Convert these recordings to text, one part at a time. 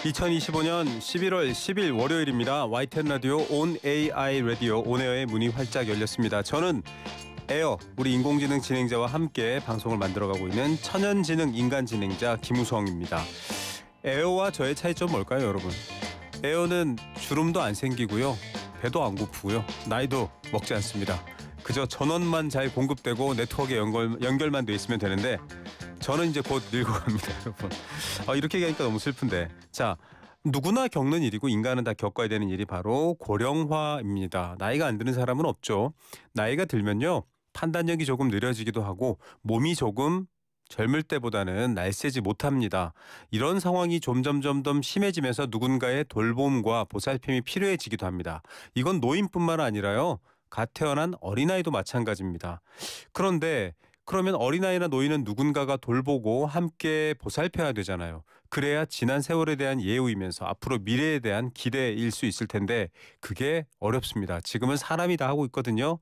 2025년 11월 10일 월요일입니다. YTN 라디오 온 AI 라디오 온에어의 문이 활짝 열렸습니다. 저는 에어, 우리 인공지능 진행자와 함께 방송을 만들어가고 있는 천연지능 인간 진행자 김우성입니다. 에어와 저의 차이점 뭘까요, 여러분? 에어는 주름도 안 생기고요. 배도 안 고프고요. 나이도 먹지 않습니다. 그저 전원만 잘 공급되고 네트워크에 연결만 돼 있으면 되는데 저는 이제 곧 늙어갑니다, 여러분. 이렇게 얘기하니까 너무 슬픈데. 자, 누구나 겪는 일이고 인간은 다 겪어야 되는 일이 바로 고령화입니다. 나이가 안 드는 사람은 없죠. 나이가 들면요, 판단력이 조금 느려지기도 하고 몸이 조금 젊을 때보다는 날쌔지 못합니다. 이런 상황이 점점 심해지면서 누군가의 돌봄과 보살핌이 필요해지기도 합니다. 이건 노인뿐만 아니라요, 갓 태어난 어린아이도 마찬가지입니다. 그러면 어린아이나 노인은 누군가가 돌보고 함께 보살펴야 되잖아요. 그래야 지난 세월에 대한 예우이면서 앞으로 미래에 대한 기대일 수 있을 텐데 그게 어렵습니다. 지금은 사람이 다 하고 있거든요.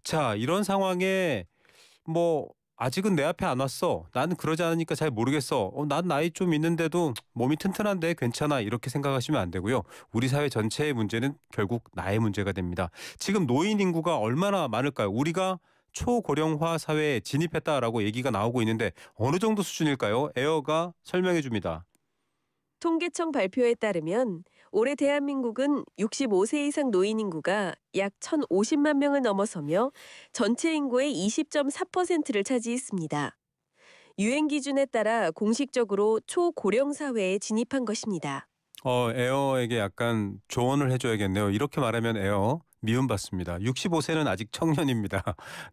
자, 이런 상황에 아직은 내 앞에 안 왔어. 나는 그러지 않으니까 잘 모르겠어. 난 나이 좀 있는데도 몸이 튼튼한데 괜찮아. 이렇게 생각하시면 안 되고요. 우리 사회 전체의 문제는 결국 나의 문제가 됩니다. 지금 노인 인구가 얼마나 많을까요? 우리가 초고령화 사회에 진입했다라고 얘기가 나오고 있는데 어느 정도 수준일까요? 에어가 설명해 줍니다. 통계청 발표에 따르면 올해 대한민국은 65세 이상 노인 인구가 약 1,050만 명을 넘어서며 전체 인구의 20.4%를 차지했습니다. 유엔 기준에 따라 공식적으로 초고령 사회에 진입한 것입니다. 에어에게 약간 조언을 해줘야겠네요. 이렇게 말하면 에어 미움받습니다. 65세는 아직 청년입니다.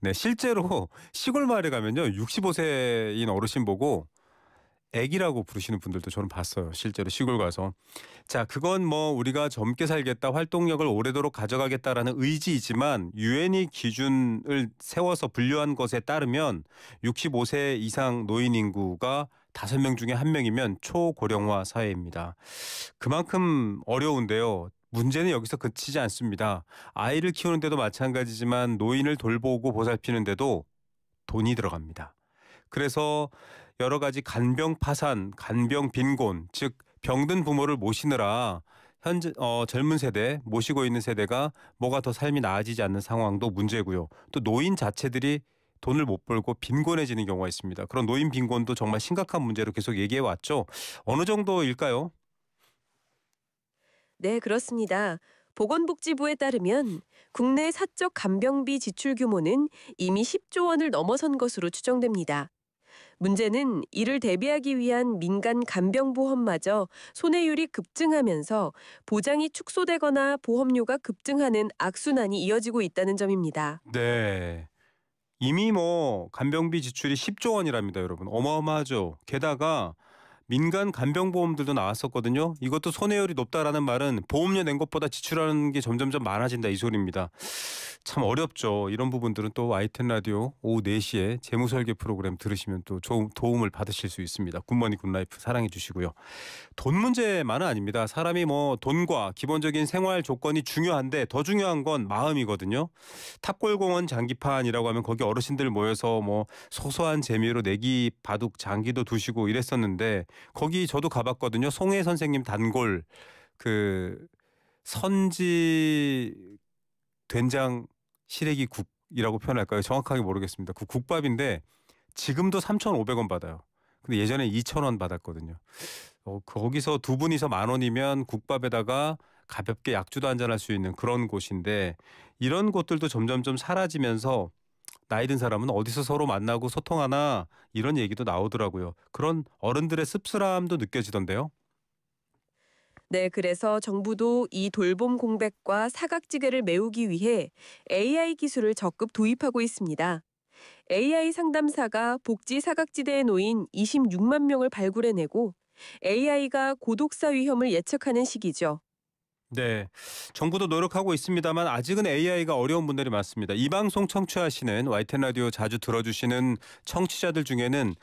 네, 실제로 시골 마을에 가면요, 65세인 어르신 보고 애기라고 부르시는 분들도 저는 봤어요. 실제로 시골 가서. 자, 그건 우리가 젊게 살겠다, 활동력을 오래도록 가져가겠다라는 의지이지만 유엔이 기준을 세워서 분류한 것에 따르면 65세 이상 노인 인구가 5명 중에 1명이면 초고령화 사회입니다. 그만큼 어려운데요. 문제는 여기서 그치지 않습니다. 아이를 키우는데도 마찬가지지만 노인을 돌보고 보살피는데도 돈이 들어갑니다. 그래서 여러 가지 간병 파산, 간병 빈곤, 즉 병든 부모를 모시느라 현재 젊은 세대, 모시고 있는 세대가 뭐가 더 삶이 나아지지 않는 상황도 문제고요. 또 노인 자체들이 돈을 못 벌고 빈곤해지는 경우가 있습니다. 그런 노인 빈곤도 정말 심각한 문제로 계속 얘기해 왔죠. 어느 정도일까요? 네, 그렇습니다. 보건복지부에 따르면 국내 사적 간병비 지출 규모는 이미 10조 원을 넘어선 것으로 추정됩니다. 문제는 이를 대비하기 위한 민간 간병보험마저 손해율이 급증하면서 보장이 축소되거나 보험료가 급증하는 악순환이 이어지고 있다는 점입니다. 네. 이미 간병비 지출이 10조 원이랍니다, 여러분. 어마어마하죠. 게다가 민간 간병보험들도 나왔었거든요. 이것도 손해율이 높다라는 말은 보험료 낸 것보다 지출하는 게 점점점 많아진다, 이 소리입니다. 참 어렵죠. 이런 부분들은 또 YTN 라디오 오후 4시에 재무설계 프로그램 들으시면 또 도움을 받으실 수 있습니다. 굿모닝 굿라이프 사랑해 주시고요. 돈 문제만은 아닙니다. 사람이 돈과 기본적인 생활 조건이 중요한데 더 중요한 건 마음이거든요. 탑골공원 장기판이라고 하면 거기 어르신들 모여서 소소한 재미로 내기, 바둑, 장기도 두시고 이랬었는데 거기 저도 가봤거든요. 송혜 선생님 단골 선지 된장 시래기 국이라고 표현할까요? 정확하게 모르겠습니다. 그 국밥인데 지금도 3,500원 받아요. 근데 예전에 2,000원 받았거든요. 거기서 두 분이서 10,000원이면 국밥에다가 가볍게 약주도 한잔할 수 있는 그런 곳인데 이런 곳들도 점점점 사라지면서 나이 든 사람은 어디서 서로 만나고 소통하나 이런 얘기도 나오더라고요. 그런 어른들의 씁쓸함도 느껴지던데요. 네, 그래서 정부도 이 돌봄 공백과 사각지대를 메우기 위해 AI 기술을 적극 도입하고 있습니다. AI 상담사가 복지 사각지대에 놓인 26만 명을 발굴해내고 AI가 고독사 위험을 예측하는 시기죠. 네, 정부도 노력하고 있습니다만 아직은 AI가 어려운 분들이 많습니다. 이 방송 청취하시는 YTN 라디오 자주 들어주시는 청취자들 중에는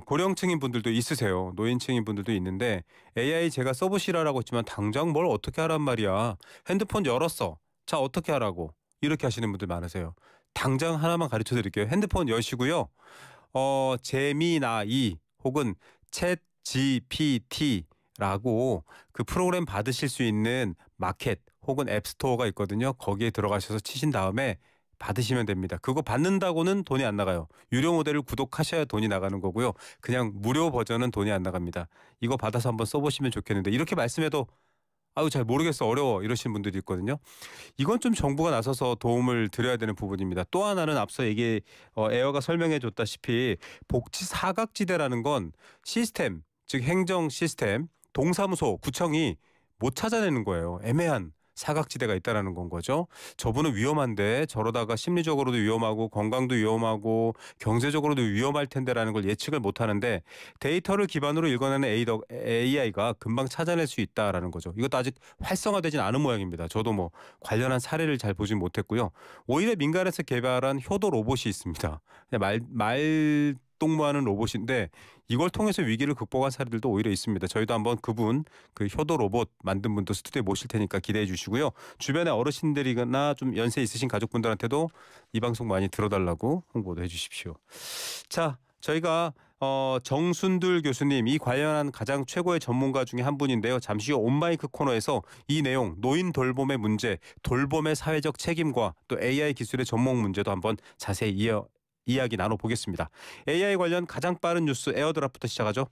고령층인 분들도 있으세요. 노인층인 분들도 있는데 AI 제가 써보시라고 했지만 당장 뭘 어떻게 하란 말이야. 핸드폰 열었어. 자, 어떻게 하라고. 이렇게 하시는 분들 많으세요. 당장 하나만 가르쳐 드릴게요. 핸드폰 여시고요. 제미나이 혹은 챗 GPT 라고 그 프로그램 받으실 수 있는 마켓 혹은 앱스토어가 있거든요. 거기에 들어가셔서 치신 다음에 받으시면 됩니다. 그거 받는다고는 돈이 안 나가요. 유료 모델을 구독하셔야 돈이 나가는 거고요. 그냥 무료 버전은 돈이 안 나갑니다. 이거 받아서 한번 써보시면 좋겠는데 이렇게 말씀해도 아유 잘 모르겠어 어려워 이러시는 분들이 있거든요. 이건 좀 정부가 나서서 도움을 드려야 되는 부분입니다. 또 하나는 앞서 에어가 설명해 줬다시피 복지 사각지대라는 건 시스템 즉 행정 시스템 동사무소 구청이 못 찾아내는 거예요. 애매한 사각지대가 있다라는 건 거죠. 저분은 위험한데 저러다가 심리적으로도 위험하고 건강도 위험하고 경제적으로도 위험할 텐데라는 걸 예측을 못 하는데 데이터를 기반으로 읽어내는 AI가 금방 찾아낼 수 있다라는 거죠. 이것도 아직 활성화되진 않은 모양입니다. 저도 뭐 관련한 사례를 잘 보진 못했고요. 오히려 민간에서 개발한 효도 로봇이 있습니다. 그냥 말동무하는 로봇인데 이걸 통해서 위기를 극복한 사례들도 오히려 있습니다. 저희도 한번 그분 그 효도 로봇 만든 분도 스튜디오에 모실 테니까 기대해 주시고요. 주변에 어르신들이나 좀 연세 있으신 가족분들한테도 이 방송 많이 들어달라고 홍보도 해 주십시오. 자, 저희가 정순들 교수님 이 관련한 가장 최고의 전문가 중에 한 분인데요. 잠시 후 온마이크 코너에서 이 내용 노인 돌봄의 문제, 돌봄의 사회적 책임과 또 AI 기술의 접목 문제도 한번 자세히 이야기 나눠보겠습니다. AI 관련 가장 빠른 뉴스 에어드랍부터 시작하죠.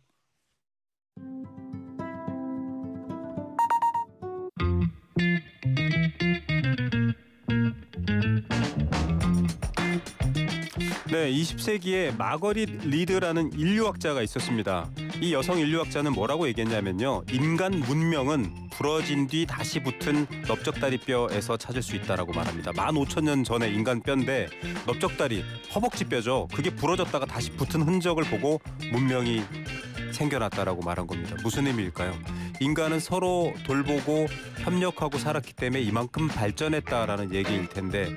네, 20세기에 마거릿 리드라는 인류학자가 있었습니다. 이 여성 인류학자는 뭐라고 얘기했냐면요. 인간 문명은 부러진 뒤 다시 붙은 넓적다리뼈에서 찾을 수 있다라고 말합니다. 15,000년 전에 인간 뼈인데 넓적다리, 허벅지 뼈죠. 그게 부러졌다가 다시 붙은 흔적을 보고 문명이 생겨났다라고 말한 겁니다. 무슨 의미일까요? 인간은 서로 돌보고 협력하고 살았기 때문에 이만큼 발전했다라는 얘기일 텐데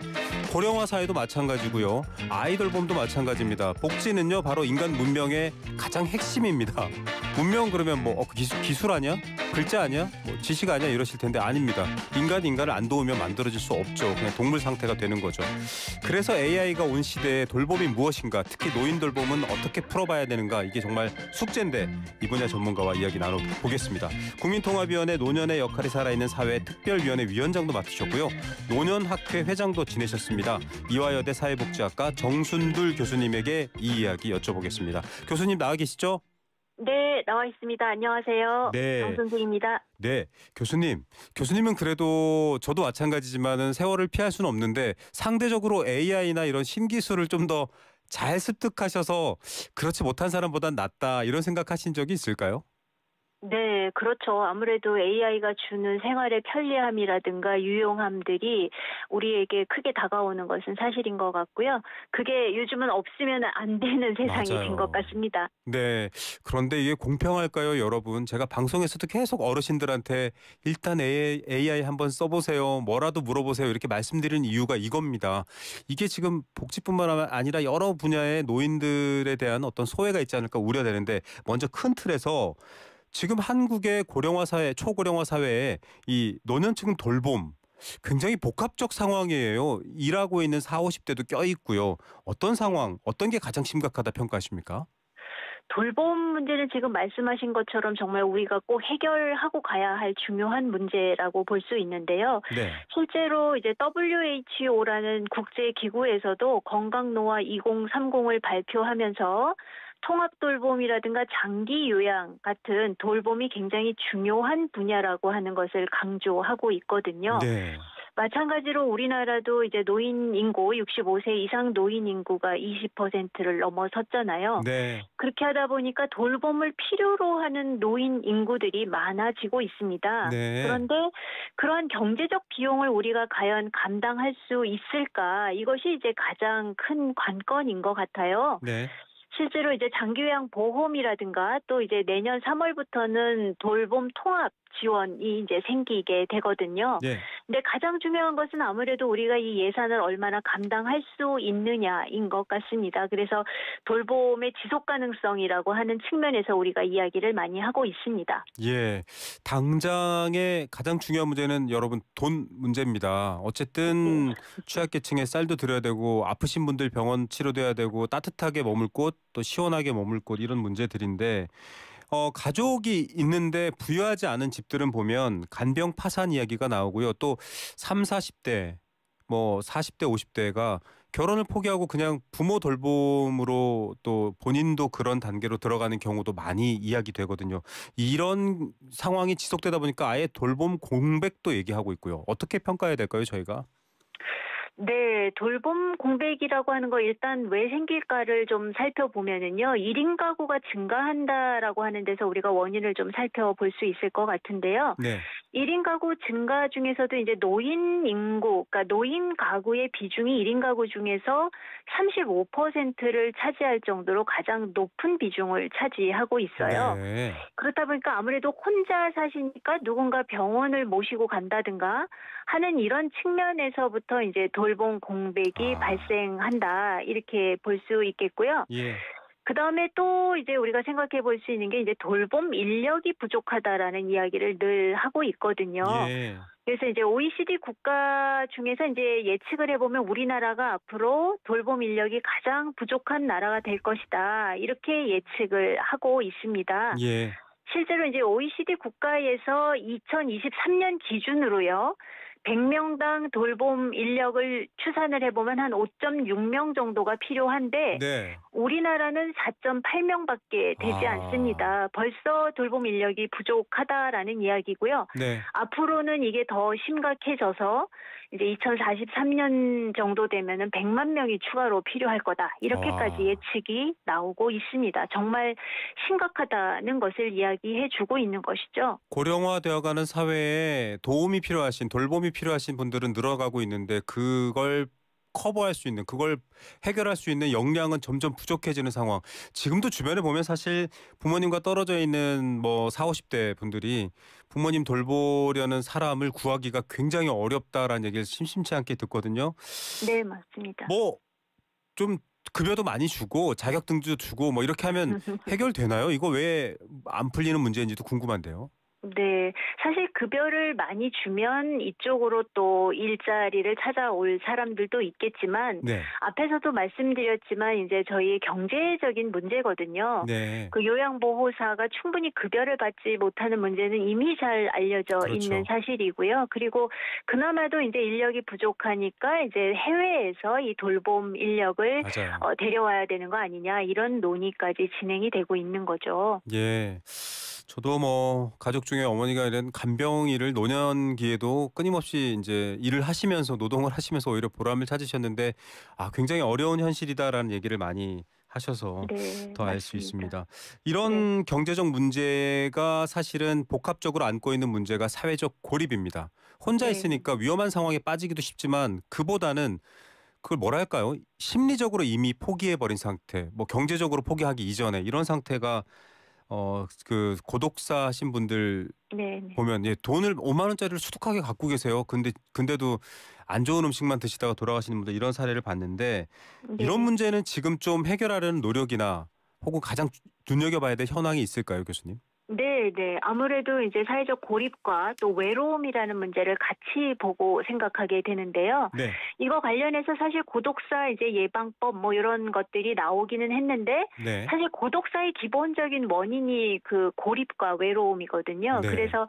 고령화 사회도 마찬가지고요. 아이 돌봄도 마찬가지입니다. 복지는요 바로 인간 문명의 가장 핵심입니다. 문명 그러면 뭐 기술 아니야? 글자 아니야? 뭐 지식 아니야? 이러실 텐데 아닙니다. 인간을 안 도우면 만들어질 수 없죠. 그냥 동물 상태가 되는 거죠. 그래서 AI가 온 시대에 돌봄이 무엇인가, 특히 노인 돌봄은 어떻게 풀어봐야 되는가, 이게 정말 숙제인데 이 분야 전문가와 이야기 나눠보겠습니다. 국민통합위원회 노년의 역할이 살아있는 사회 특별위원회 위원장도 맡으셨고요. 노년학회 회장도 지내셨습니다. 이화여대 사회복지학과 정순들 교수님에게 이 이야기 여쭤보겠습니다. 교수님 나와 계시죠? 네, 나와 있습니다. 안녕하세요. 네. 정선생입니다. 네, 교수님은 그래도 저도 마찬가지지만은 세월을 피할 수는 없는데 상대적으로 AI나 이런 신기술을 좀 더 잘 습득하셔서 그렇지 못한 사람보단 낫다 이런 생각하신 적이 있을까요? 네, 그렇죠. 아무래도 AI가 주는 생활의 편리함이라든가 유용함들이 우리에게 크게 다가오는 것은 사실인 것 같고요. 그게 요즘은 없으면 안 되는 세상이 맞아요. 된 것 같습니다. 네, 그런데 이게 공평할까요, 여러분? 제가 방송에서도 계속 어르신들한테 일단 AI 한번 써보세요, 뭐라도 물어보세요 이렇게 말씀드리는 이유가 이겁니다. 이게 지금 복지뿐만 아니라 여러 분야의 노인들에 대한 어떤 소외가 있지 않을까 우려되는데 먼저 큰 틀에서 지금 한국의 고령화 사회, 초고령화 사회에 이 노년층 돌봄 굉장히 복합적 상황이에요. 일하고 있는 40, 50대도 껴있고요. 어떤 상황, 어떤 게 가장 심각하다 평가하십니까? 돌봄 문제는 지금 말씀하신 것처럼 정말 우리가 꼭 해결하고 가야 할 중요한 문제라고 볼 수 있는데요. 네. 실제로 이제 WHO라는 국제기구에서도 건강노화 2030을 발표하면서 통합돌봄이라든가 장기 요양 같은 돌봄이 굉장히 중요한 분야라고 하는 것을 강조하고 있거든요. 네. 마찬가지로 우리나라도 이제 노인 인구 65세 이상 노인 인구가 20%를 넘어섰잖아요. 네. 그렇게 하다 보니까 돌봄을 필요로 하는 노인 인구들이 많아지고 있습니다. 네. 그런데 그러한 경제적 비용을 우리가 과연 감당할 수 있을까? 이것이 이제 가장 큰 관건인 것 같아요. 네. 실제로 이제 장기요양 보험이라든가 또 이제 내년 3월부터는 돌봄 통합 지원이 이제 생기게 되거든요. 네. 근데 가장 중요한 것은 아무래도 우리가 이 예산을 얼마나 감당할 수 있느냐인 것 같습니다. 그래서 돌봄의 지속 가능성이라고 하는 측면에서 우리가 이야기를 많이 하고 있습니다. 예. 당장의 가장 중요한 문제는 여러분 돈 문제입니다. 어쨌든 취약계층에 쌀도 드려야 되고 아프신 분들 병원 치료돼야 되고 따뜻하게 머물 곳 또 시원하게 머물 곳 이런 문제들인데 가족이 있는데 부유하지 않은 집들은 보면 간병 파산 이야기가 나오고요. 또 3, 40대, 뭐 40대, 50대가 결혼을 포기하고 그냥 부모 돌봄으로 또 본인도 그런 단계로 들어가는 경우도 많이 이야기되거든요. 이런 상황이 지속되다 보니까 아예 돌봄 공백도 얘기하고 있고요. 어떻게 평가해야 될까요, 저희가? 네, 돌봄 공백이라고 하는 거 일단 왜 생길까를 좀 살펴보면은요, 1인 가구가 증가한다라고 하는 데서 우리가 원인을 좀 살펴볼 수 있을 것 같은데요. 네. 1인 가구 증가 중에서도 이제 노인 인구, 그러니까 노인 가구의 비중이 1인 가구 중에서 35%를 차지할 정도로 가장 높은 비중을 차지하고 있어요. 네. 그렇다 보니까 아무래도 혼자 사시니까 누군가 병원을 모시고 간다든가 하는 이런 측면에서부터 이제 돌봄 공백이 아. 발생한다 이렇게 볼 수 있겠고요. 예. 그다음에 또 이제 우리가 생각해 볼 수 있는 게 이제 돌봄 인력이 부족하다라는 이야기를 늘 하고 있거든요. 예. 그래서 이제 OECD 국가 중에서 이제 예측을 해보면 우리나라가 앞으로 돌봄 인력이 가장 부족한 나라가 될 것이다. 이렇게 예측을 하고 있습니다. 예. 실제로 이제 OECD 국가에서 2023년 기준으로요. 100명당 돌봄 인력을 추산을 해보면 한 5.6명 정도가 필요한데 네. 우리나라는 4.8명밖에 되지 아. 않습니다. 벌써 돌봄 인력이 부족하다라는 이야기고요. 네. 앞으로는 이게 더 심각해져서 이제 2043년 정도 되면은 100만 명이 추가로 필요할 거다. 이렇게까지 아. 예측이 나오고 있습니다. 정말 심각하다는 것을 이야기해 주고 있는 것이죠. 고령화되어가는 사회에 도움이 필요하신 돌봄이 필요하신 분들은 늘어가고 있는데 그걸 커버할 수 있는 그걸 해결할 수 있는 역량은 점점 부족해지는 상황. 지금도 주변에 보면 사실 부모님과 떨어져 있는 뭐 4, 50대 분들이 부모님 돌보려는 사람을 구하기가 굉장히 어렵다라는 얘기를 심심치 않게 듣거든요. 네, 맞습니다. 뭐 좀 급여도 많이 주고 자격증도 주고 뭐 이렇게 하면 해결되나요? 이거 왜 안 풀리는 문제인지도 궁금한데요. 네, 사실 급여를 많이 주면 이쪽으로 또 일자리를 찾아올 사람들도 있겠지만 네. 앞에서도 말씀드렸지만 이제 저희의 경제적인 문제거든요. 네. 그 요양보호사가 충분히 급여를 받지 못하는 문제는 이미 잘 알려져 그렇죠. 있는 사실이고요. 그리고 그나마도 이제 인력이 부족하니까 이제 해외에서 이 돌봄 인력을 맞아요. 데려와야 되는 거 아니냐 이런 논의까지 진행이 되고 있는 거죠. 예. 저도 뭐 가족 중에 어머니가 이런 간병일을 노년기에도 끊임없이 이제 일을 하시면서 노동을 하시면서 오히려 보람을 찾으셨는데 굉장히 어려운 현실이다라는 얘기를 많이 하셔서 네, 더 알 수 맞습니다. 있습니다. 이런 경제적 문제가 사실은 복합적으로 안고 있는 문제가 사회적 고립입니다. 혼자 네. 있으니까 위험한 상황에 빠지기도 쉽지만 그보다는 그걸 뭐라 할까요? 심리적으로 이미 포기해버린 상태, 뭐 경제적으로 포기하기 이전에 이런 상태가 그 고독사 하신 분들 네, 네. 보면 돈을 5만 원짜리를 수두하게 갖고 계세요. 근데도 안 좋은 음식만 드시다가 돌아가시는 분들 이런 사례를 봤는데 이런 네. 문제는 지금 좀 해결하려는 노력이나 혹은 가장 눈여겨봐야 될 현황이 있을까요, 교수님? 네, 네. 아무래도 이제 사회적 고립과 또 외로움이라는 문제를 같이 보고 생각하게 되는데요. 네. 이거 관련해서 사실 고독사 이제 예방법 뭐 이런 것들이 나오기는 했는데 네. 사실 고독사의 기본적인 원인이 그 고립과 외로움이거든요. 네. 그래서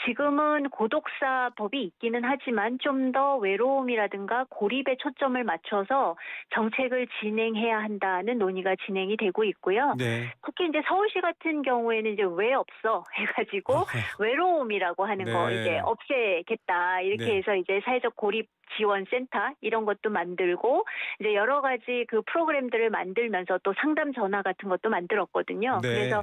지금은 고독사법이 있기는 하지만 좀 더 외로움이라든가 고립에 초점을 맞춰서 정책을 진행해야 한다는 논의가 진행이 되고 있고요. 네. 특히 이제 서울시 같은 경우에는 이제 왜 없어 해가지고 외로움이라고 하는 거 네. 이제 없애겠다 이렇게 네. 해서 이제 사회적 고립 지원센터 이런 것도 만들고 이제 여러 가지 그 프로그램들을 만들면서 또 상담 전화 같은 것도 만들었거든요. 네. 그래서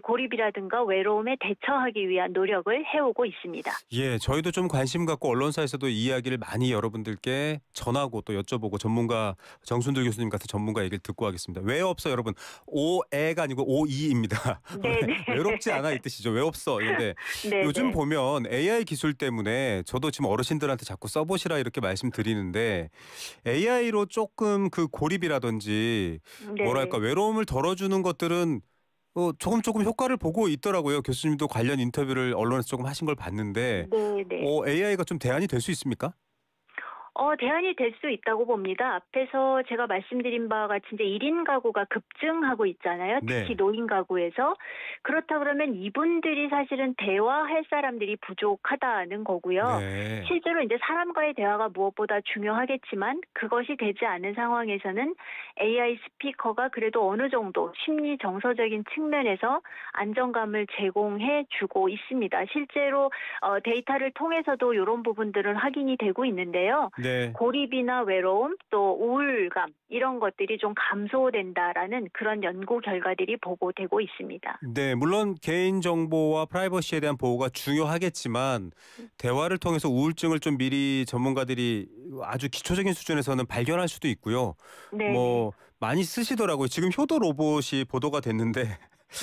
고립이라든가 외로움에 대처하기 위한 노력을 해오고 있습니다. 예, 저희도 좀 관심 갖고 언론사에서도 이 이야기를 많이 여러분들께 전하고 또 여쭤보고 전문가 정순들 교수님 같은 전문가 얘기를 듣고 하겠습니다. 왜 없어 여러분? 오애가 아니고 오이입니다. 네네. 외롭지 않아 이 뜻이죠. 왜 없어? 이런데 네, 요즘 네. 보면 AI 기술 때문에 저도 지금 어르신들한테 자꾸 써보시라 이렇게 말씀드리는데 AI로 조금 그 고립이라든지 네. 뭐랄까 외로움을 덜어주는 것들은 조금 효과를 보고 있더라고요. 교수님도 관련 인터뷰를 언론에서 조금 하신 걸 봤는데 네, 네. AI가 좀 대안이 될 수 있습니까? 대안이 될 수 있다고 봅니다. 앞에서 제가 말씀드린 바와 같이 이제 1인 가구가 급증하고 있잖아요. 특히 네. 노인 가구에서. 그렇다 그러면 이분들이 사실은 대화할 사람들이 부족하다는 거고요. 네. 실제로 이제 사람과의 대화가 무엇보다 중요하겠지만 그것이 되지 않은 상황에서는 AI 스피커가 그래도 어느 정도 심리 정서적인 측면에서 안정감을 제공해 주고 있습니다. 실제로 데이터를 통해서도 이런 부분들은 확인이 되고 있는데요. 네. 고립이나 외로움 또 우울감 이런 것들이 좀 감소된다라는 그런 연구 결과들이 보고되고 있습니다. 네, 물론 개인정보와 프라이버시에 대한 보호가 중요하겠지만 대화를 통해서 우울증을 좀 미리 전문가들이 아주 기초적인 수준에서는 발견할 수도 있고요. 네네. 많이 쓰시더라고요. 지금 효도 로봇이 보도가 됐는데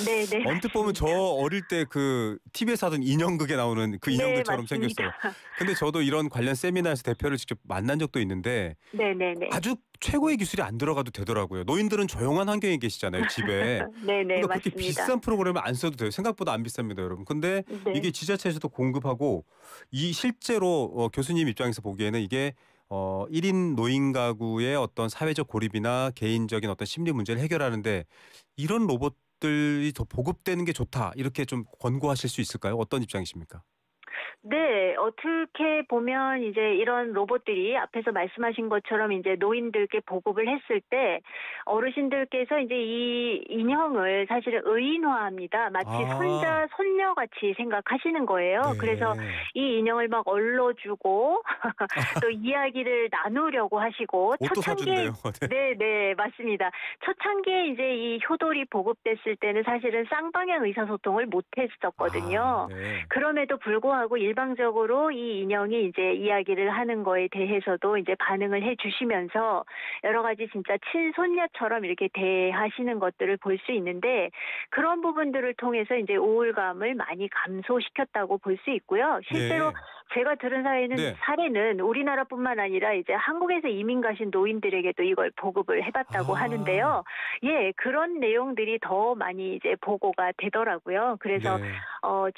네네. 언뜻 보면 저 어릴 때 그 TV에서 하던 인형극에 나오는 그 네, 인형들처럼 맞습니다. 생겼어요. 근데 저도 이런 관련 세미나에서 대표를 직접 만난 적도 있는데 네네네. 아주 최고의 기술이 안 들어가도 되더라고요. 노인들은 조용한 환경에 계시잖아요, 집에. 네네, 그러니까 그렇게 맞습니다. 비싼 프로그램을 안 써도 돼요. 생각보다 안 비쌉니다, 여러분. 근데 네. 이게 지자체에서도 공급하고 이 실제로 교수님 입장에서 보기에는 이게 1인 노인 가구의 어떤 사회적 고립이나 개인적인 어떤 심리 문제를 해결하는데 이런 로봇들이 더 보급되는 게 좋다. 이렇게 좀 권고하실 수 있을까요? 어떤 입장이십니까? 네, 어떻게 보면 이제 이런 로봇들이 앞에서 말씀하신 것처럼 이제 노인들께 보급을 했을 때 어르신들께서 이제 이 인형을 사실은 의인화합니다. 마치 손자, 손녀같이 생각하시는 거예요. 그래서 네. 이 인형을 막 얼러주고 또 이야기를 나누려고 하시고 옷도 사준대요. 네. 네, 맞습니다. 초창기에 이제 이 효돌이 보급됐을 때는 사실은 쌍방향 의사소통을 못했었거든요. 네. 그럼에도 불구하고 일방적으로 이 인형이 이제 이야기를 하는 거에 대해서도 이제 반응을 해 주시면서 여러 가지 진짜 친손녀처럼 이렇게 대하시는 것들을 볼 수 있는데 그런 부분들을 통해서 이제 우울감을 많이 감소시켰다고 볼 수 있고요. 실제로 네. 제가 들은 네. 사례는 우리나라뿐만 아니라 이제 한국에서 이민 가신 노인들에게도 이걸 보급을 해봤다고 하는데요. 예, 그런 내용들이 더 많이 이제 보고가 되더라고요. 그래서 네.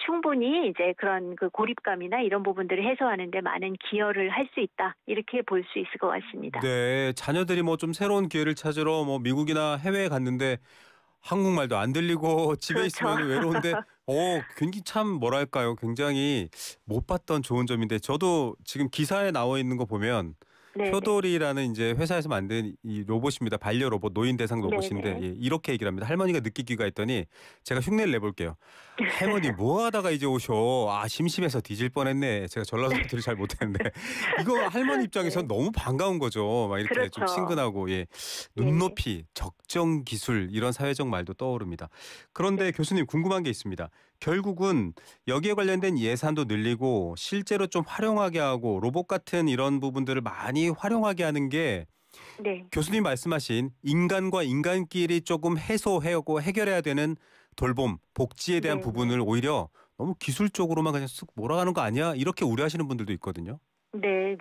충분히 이제 그런 그 고립감이나 이런 부분들을 해소하는 데 많은 기여를 할 수 있다. 이렇게 볼 수 있을 것 같습니다. 네, 자녀들이 뭐 좀 새로운 기회를 찾으러 뭐 미국이나 해외에 갔는데 한국말도 안 들리고 집에 그렇죠. 있으면 외로운데 굉장히 참 뭐랄까요? 굉장히 못 봤던 좋은 점인데 저도 지금 기사에 나와 있는 거 보면 네네. 효돌이라는 이제 회사에서 만든 이 로봇입니다. 반려 로봇, 노인 대상 로봇인데 네네. 예, 이렇게 얘기를 합니다. 할머니가 느끼기가 했더니 제가 흉내를 내볼게요. 할머니 뭐 하다가 이제 오셔? 심심해서 뒤질 뻔했네. 제가 전라도 사투리 잘 못했는데 이거 할머니 입장에서 네. 너무 반가운 거죠. 막 이렇게 좀 그렇죠. 친근하고 예, 눈높이, 적정 기술 이런 사회적 말도 떠오릅니다. 그런데 교수님 궁금한 게 있습니다. 결국은 여기에 관련된 예산도 늘리고 실제로 좀 활용하게 하고 로봇 같은 이런 부분들을 많이 활용하게 하는 게 네. 교수님 말씀하신 인간과 인간끼리 조금 해소하고 해결해야 되는 돌봄, 복지에 대한 네. 부분을 오히려 너무 기술적으로만 그냥 쓱 몰아가는 거 아니야? 이렇게 우려하시는 분들도 있거든요. 네.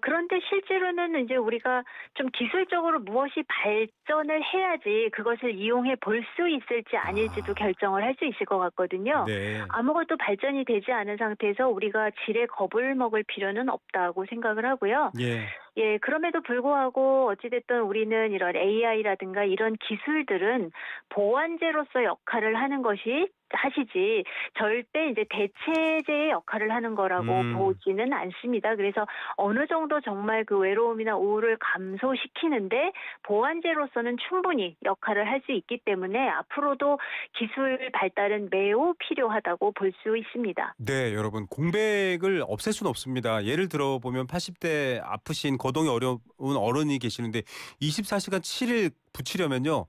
그런데 실제로는 이제 우리가 좀 기술적으로 무엇이 발전을 해야지 그것을 이용해 볼 수 있을지 아닐지도 결정을 할 수 있을 것 같거든요. 네. 아무것도 발전이 되지 않은 상태에서 우리가 지레 겁을 먹을 필요는 없다고 생각을 하고요. 예. 예, 그럼에도 불구하고 어찌됐든 우리는 이런 AI라든가 이런 기술들은 보완제로서 역할을 하는 것이 하시지 절대 이제 대체제의 역할을 하는 거라고 보지는 않습니다. 그래서 어느 정도 정말 그 외로움이나 우울을 감소시키는데 보완제로서는 충분히 역할을 할 수 있기 때문에 앞으로도 기술 발달은 매우 필요하다고 볼 수 있습니다. 네, 여러분 공백을 없앨 수는 없습니다. 예를 들어 보면 80대 아프신 거동이 어려운 어른이 계시는데 24시간 7일 붙이려면요.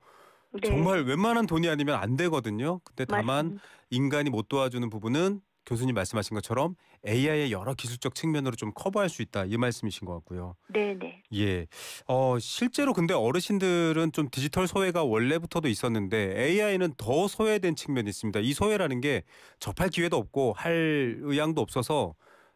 네. 정말 웬만한 돈이 아니면 안 되거든요. 근데 다만 맞습니다. 인간이 못 도와주는 부분은 교수님 말씀하신 것처럼 AI의 여러 기술적 측면으로 좀 커버할 수 있다. 이 말씀이신 것 같고요. 네네. 예. 실제로 근데 어르신들은 좀 디지털 소외가 원래부터도 있었는데 AI는 더 소외된 측면이 있습니다. 이 소외라는 게 접할 기회도 없고 할 의향도 없어서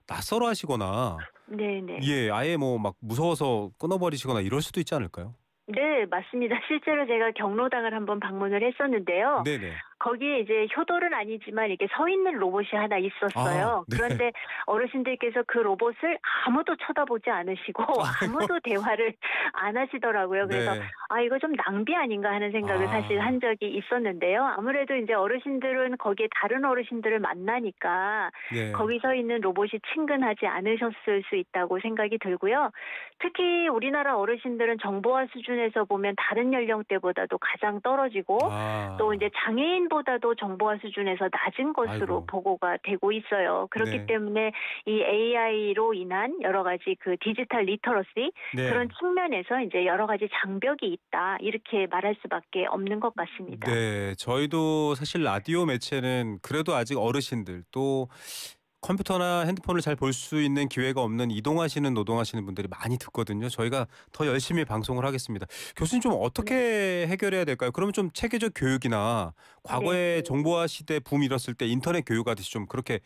낯설어 하시거나 네네. 예, 아예 뭐 막 무서워서 끊어버리시거나 이럴 수도 있지 않을까요? 네, 맞습니다. 실제로 제가 경로당을 한번 방문을 했었는데요. 네네. 거기에 이제 효돌은 아니지만 이게 서 있는 로봇이 하나 있었어요. 네. 그런데 어르신들께서 그 로봇을 아무도 쳐다보지 않으시고 아무도 대화를 안 하시더라고요. 그래서 네. 이거 좀 낭비 아닌가 하는 생각을 사실 한 적이 있었는데요. 아무래도 이제 어르신들은 거기에 다른 어르신들을 만나니까 네. 거기 서 있는 로봇이 친근하지 않으셨을 수 있다고 생각이 들고요. 특히 우리나라 어르신들은 정보화 수준에서 보면 다른 연령대보다도 가장 떨어지고 또 이제 장애인보다도 정보화 수준에서 낮은 것으로 아이고. 보고가 되고 있어요. 그렇기 네. 때문에 이 AI로 인한 여러 가지 그 디지털 리터러시 네. 그런 측면에서 이제 여러 가지 장벽이 있다 이렇게 말할 수밖에 없는 것 같습니다. 네, 저희도 사실 라디오 매체는 그래도 아직 어르신들 또 컴퓨터나 핸드폰을 잘 볼 수 있는 기회가 없는 이동하시는 노동하시는 분들이 많이 듣거든요. 저희가 더 열심히 방송을 하겠습니다. 교수님 좀 어떻게 해결해야 될까요? 그러면 좀 체계적 교육이나 과거에 네. 정보화 시대 붐 일었을 때 인터넷 교육하듯이 좀 그렇게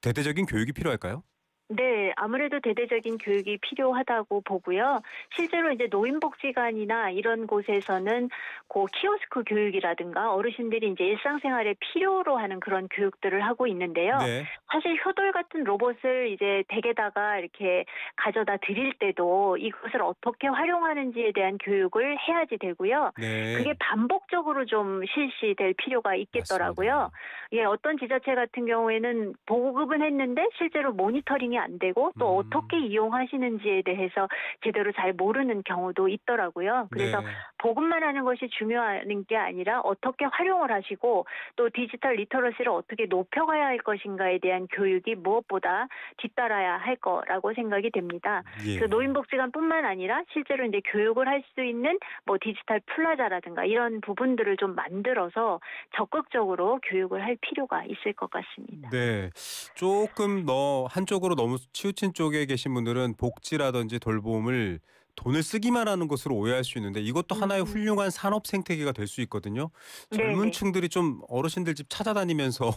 대대적인 교육이 필요할까요? 네, 아무래도 대대적인 교육이 필요하다고 보고요. 실제로 이제 노인복지관이나 이런 곳에서는 키오스크 교육이라든가 어르신들이 이제 일상생활에 필요로 하는 그런 교육들을 하고 있는데요. 네. 사실 효돌 같은 로봇을 이제 댁에다가 이렇게 가져다 드릴 때도 이것을 어떻게 활용하는지에 대한 교육을 해야지 되고요. 네. 그게 반복적으로 좀 실시될 필요가 있겠더라고요. 맞습니다. 예, 어떤 지자체 같은 경우에는 보급은 했는데 실제로 모니터링이 안 되고 또 어떻게 이용하시는지에 대해서 제대로 잘 모르는 경우도 있더라고요. 그래서 네. 보급만 하는 것이 중요한 게 아니라 어떻게 활용을 하시고 또 디지털 리터러시를 어떻게 높여가야 할 것인가에 대한 교육이 무엇보다 뒤따라야 할 거라고 생각이 됩니다. 예. 그 노인복지관뿐만 아니라 실제로 이제 교육을 할 수 있는 뭐 디지털 플라자라든가 이런 부분들을 좀 만들어서 적극적으로 교육을 할 필요가 있을 것 같습니다. 네. 조금 한쪽으로 너무 치우친 쪽에 계신 분들은 복지라든지 돌봄을 돈을 쓰기만 하는 것으로 오해할 수 있는데 이것도 하나의 훌륭한 산업 생태계가 될 수 있거든요. 젊은 네네. 층들이 좀 어르신들 집 찾아다니면서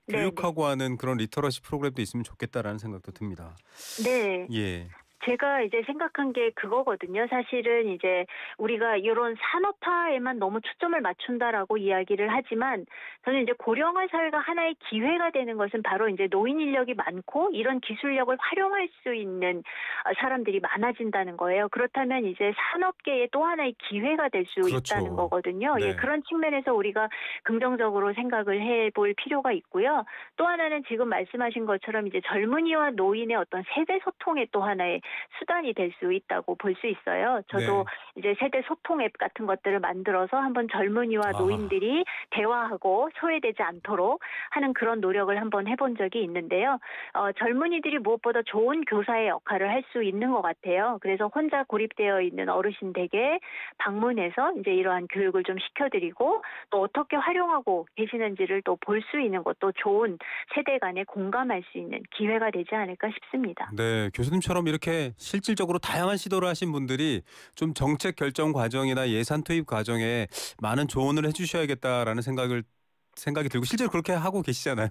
네네. 교육하고 하는 그런 리터러시 프로그램도 있으면 좋겠다라는 생각도 듭니다. 네. 예. 제가 이제 생각한 게 그거거든요. 사실은 이제 우리가 이런 산업화에만 너무 초점을 맞춘다라고 이야기를 하지만 저는 이제 고령화 사회가 하나의 기회가 되는 것은 바로 이제 노인 인력이 많고 이런 기술력을 활용할 수 있는 사람들이 많아진다는 거예요. 그렇다면 이제 산업계의 또 하나의 기회가 될 수 그렇죠. 있다는 거거든요. 네. 예, 그런 측면에서 우리가 긍정적으로 생각을 해볼 필요가 있고요. 또 하나는 지금 말씀하신 것처럼 이제 젊은이와 노인의 어떤 세대 소통의 또 하나의 수단이 될 수 있다고 볼 수 있어요. 저도 이제 세대 소통 앱 같은 것들을 만들어서 한번 젊은이와 노인들이 대화하고 소외되지 않도록 하는 그런 노력을 한번 해본 적이 있는데요. 젊은이들이 무엇보다 좋은 교사의 역할을 할 수 있는 것 같아요. 그래서 혼자 고립되어 있는 어르신 댁에 방문해서 이제 이러한 교육을 좀 시켜드리고 또 어떻게 활용하고 계시는지를 또 볼 수 있는 것도 좋은 세대 간에 공감할 수 있는 기회가 되지 않을까 싶습니다. 네, 교수님처럼 이렇게 실질적으로 다양한 시도를 하신 분들이 좀 정책 결정 과정이나 예산 투입 과정에 많은 조언을 해주셔야겠다라는 생각이 들고 실제로 그렇게 하고 계시잖아요.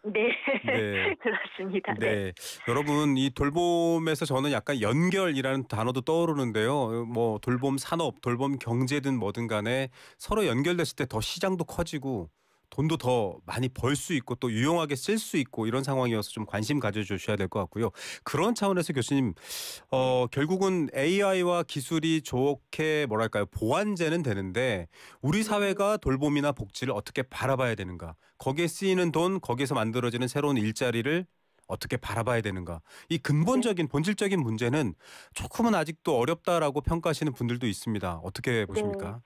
네, 네. 그렇습니다. 네. 네. 여러분 이 돌봄에서 저는 약간 연결이라는 단어도 떠오르는데요. 뭐 돌봄 산업, 돌봄 경제든 뭐든 간에 서로 연결됐을 때 더 시장도 커지고 돈도 더 많이 벌 수 있고 또 유용하게 쓸 수 있고 이런 상황이어서 좀 관심 가져주셔야 될 것 같고요. 그런 차원에서 교수님 결국은 AI와 기술이 좋게 뭐랄까요 보완제는 되는데 우리 사회가 돌봄이나 복지를 어떻게 바라봐야 되는가 거기에 쓰이는 돈 거기에서 만들어지는 새로운 일자리를 어떻게 바라봐야 되는가 이 근본적인 본질적인 문제는 조금은 아직도 어렵다라고 평가하시는 분들도 있습니다. 어떻게 보십니까?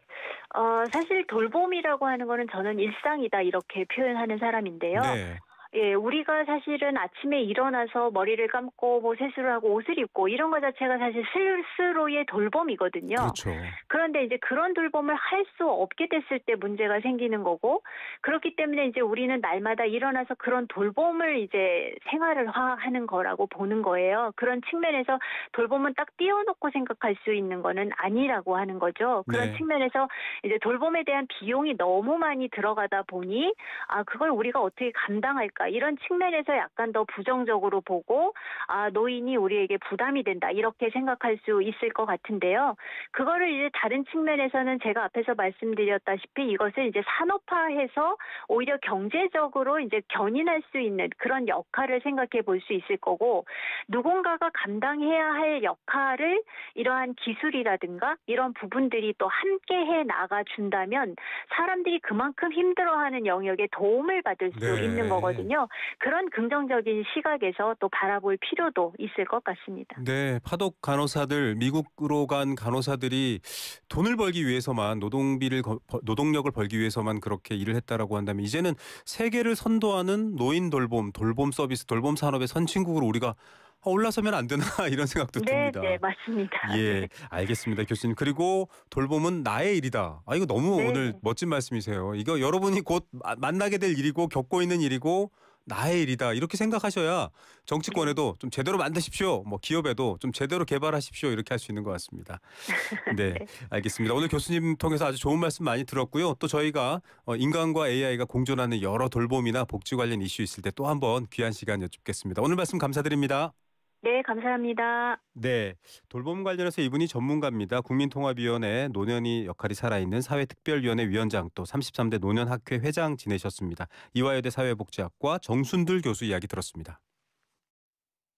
사실 돌봄이라고 하는 거는 저는 일상이다 이렇게 표현하는 사람인데요. 네. 예, 우리가 사실은 아침에 일어나서 머리를 감고 뭐 세수를 하고 옷을 입고 이런 것 자체가 사실 스스로의 돌봄이거든요. 그렇죠. 그런데 이제 그런 돌봄을 할 수 없게 됐을 때 문제가 생기는 거고 그렇기 때문에 이제 우리는 날마다 일어나서 그런 돌봄을 이제 생활화하는 거라고 보는 거예요. 그런 측면에서 돌봄은 딱 띄워놓고 생각할 수 있는 거는 아니라고 하는 거죠. 그런 네. 측면에서 이제 돌봄에 대한 비용이 너무 많이 들어가다 보니 그걸 우리가 어떻게 감당할까? 않을까 이런 측면에서 약간 더 부정적으로 보고 노인이 우리에게 부담이 된다 이렇게 생각할 수 있을 것 같은데요. 그거를 이제 다른 측면에서는 제가 앞에서 말씀드렸다시피 이것을 이제 산업화해서 오히려 경제적으로 이제 견인할 수 있는 그런 역할을 생각해 볼 수 있을 거고 누군가가 감당해야 할 역할을 이러한 기술이라든가 이런 부분들이 또 함께 해 나가 준다면 사람들이 그만큼 힘들어하는 영역에 도움을 받을 수 네. 있는 거거든요. 그런 긍정적인 시각에서 또 바라볼 필요도 있을 것 같습니다. 네, 파독 간호사들, 미국으로 간 간호사들이 돈을 벌기 위해서만 노동력을 벌기 위해서만 그렇게 일을 했다라고 한다면 이제는 세계를 선도하는 노인 돌봄 서비스, 돌봄 산업의 선진국으로 우리가 올라서면 안 되나 이런 생각도 네, 듭니다. 네, 맞습니다. 예, 네. 알겠습니다, 교수님. 그리고 돌봄은 나의 일이다. 이거 너무 네. 오늘 멋진 말씀이세요. 이거 여러분이 곧 만나게 될 일이고 겪고 있는 일이고 나의 일이다. 이렇게 생각하셔야 정치권에도 좀 제대로 만드십시오. 뭐 기업에도 좀 제대로 개발하십시오. 이렇게 할 수 있는 것 같습니다. 네, 네. 알겠습니다. 오늘 교수님 통해서 아주 좋은 말씀 많이 들었고요. 또 저희가 인간과 AI가 공존하는 여러 돌봄이나 복지 관련 이슈 있을 때 또 한번 귀한 시간 여쭙겠습니다. 오늘 말씀 감사드립니다. 네, 감사합니다. 네, 돌봄 관련해서 이분이 전문가입니다. 국민통합위원회 노년이 역할이 살아있는 사회특별위원회 위원장 또 33대 노년학회 회장 지내셨습니다. 이화여대 사회복지학과 정순들 교수 이야기 들었습니다.